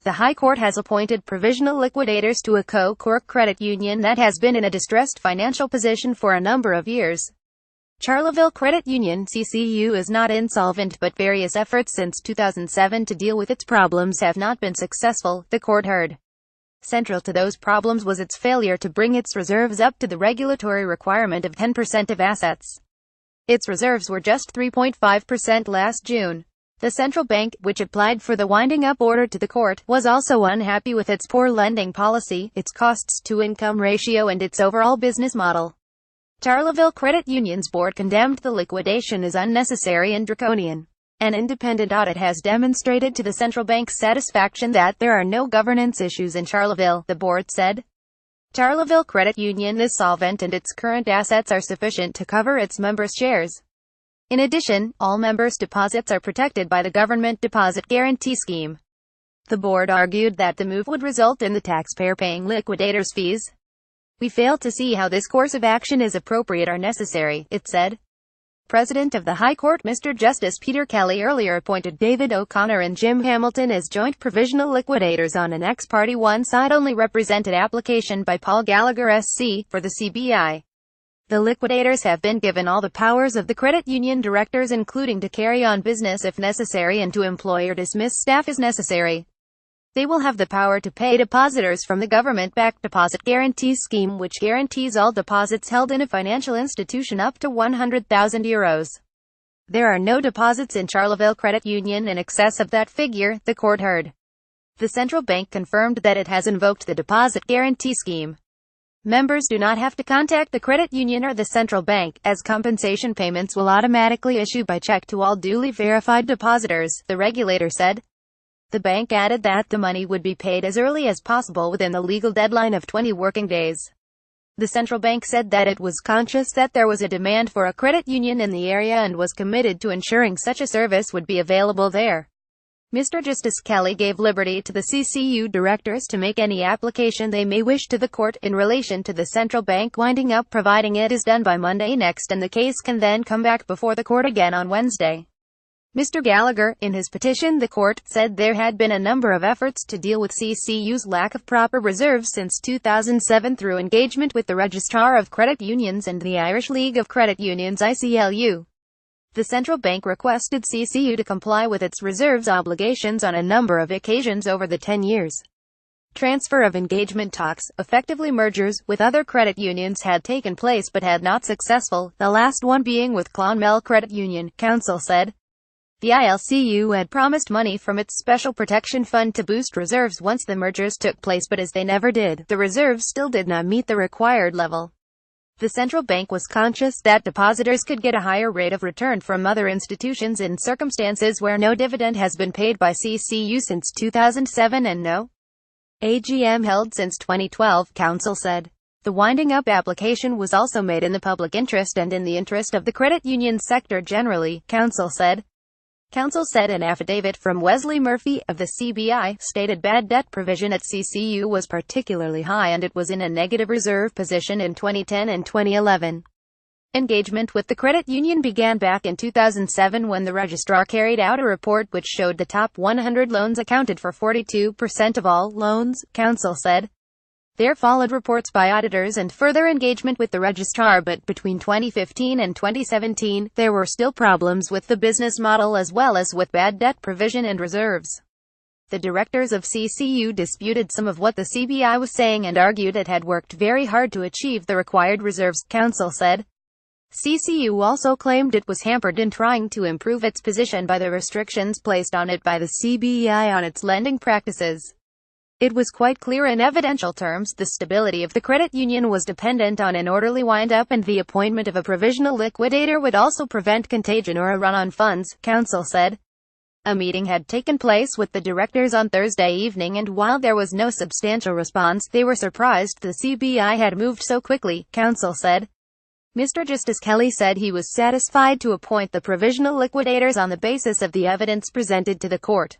The High Court has appointed provisional liquidators to a co-cork credit union that has been in a distressed financial position for a number of years. Charleville Credit Union (CCU) is not insolvent, but various efforts since 2007 to deal with its problems have not been successful, the court heard. Central to those problems was its failure to bring its reserves up to the regulatory requirement of 10% of assets. Its reserves were just 3.5% last June. The central bank, which applied for the winding-up order to the court, was also unhappy with its poor lending policy, its costs-to-income ratio and its overall business model. Charleville Credit Union's board condemned the liquidation as unnecessary and draconian. An independent audit has demonstrated to the central bank's satisfaction that there are no governance issues in Charleville, the board said. Charleville Credit Union is solvent and its current assets are sufficient to cover its members' shares. In addition, all members' deposits are protected by the government deposit guarantee scheme. The board argued that the move would result in the taxpayer paying liquidators' fees. "We fail to see how this course of action is appropriate or necessary," it said. President of the High Court Mr. Justice Peter Kelly earlier appointed David O'Connor and Jim Hamilton as joint provisional liquidators on an ex-party one-side-only represented application by Paul Gallagher SC, for the CBI. The liquidators have been given all the powers of the credit union directors, including to carry on business if necessary and to employ or dismiss staff as necessary. They will have the power to pay depositors from the government-backed deposit guarantee scheme, which guarantees all deposits held in a financial institution up to €100,000. There are no deposits in Charleville Credit Union in excess of that figure, the court heard. The central bank confirmed that it has invoked the deposit guarantee scheme. Members do not have to contact the credit union or the central bank, as compensation payments will automatically issue by check to all duly verified depositors, the regulator said. The bank added that the money would be paid as early as possible within the legal deadline of 20 working days. The central bank said that it was conscious that there was a demand for a credit union in the area and was committed to ensuring such a service would be available there. Mr. Justice Kelly gave liberty to the CCU directors to make any application they may wish to the court in relation to the central bank winding up, providing it is done by Monday next, and the case can then come back before the court again on Wednesday. Mr. Gallagher, in his petition, the court said there had been a number of efforts to deal with CCU's lack of proper reserves since 2007 through engagement with the Registrar of Credit Unions and the Irish League of Credit Unions (ICLU). The central bank requested CCU to comply with its reserves obligations on a number of occasions over the 10 years. Transfer of engagement talks, effectively mergers, with other credit unions had taken place but had not successful, the last one being with Clonmel Credit Union, counsel said. The ILCU had promised money from its Special Protection Fund to boost reserves once the mergers took place, but as they never did, the reserves still did not meet the required level. The central bank was conscious that depositors could get a higher rate of return from other institutions in circumstances where no dividend has been paid by CCU since 2007 and no AGM held since 2012, counsel said. The winding-up application was also made in the public interest and in the interest of the credit union sector generally, counsel said. Counsel said an affidavit from Wesley Murphy, of the CBI, stated bad debt provision at CCU was particularly high and it was in a negative reserve position in 2010 and 2011. Engagement with the credit union began back in 2007 when the registrar carried out a report which showed the top 100 loans accounted for 42% of all loans, counsel said. There followed reports by auditors and further engagement with the registrar, but between 2015 and 2017, there were still problems with the business model as well as with bad debt provision and reserves. The directors of CCU disputed some of what the CBI was saying and argued it had worked very hard to achieve the required reserves, counsel said. CCU also claimed it was hampered in trying to improve its position by the restrictions placed on it by the CBI on its lending practices. It was quite clear in evidential terms the stability of the credit union was dependent on an orderly wind-up, and the appointment of a provisional liquidator would also prevent contagion or a run on funds, counsel said. A meeting had taken place with the directors on Thursday evening, and while there was no substantial response, they were surprised the CBI had moved so quickly, counsel said. Mr. Justice Kelly said he was satisfied to appoint the provisional liquidators on the basis of the evidence presented to the court.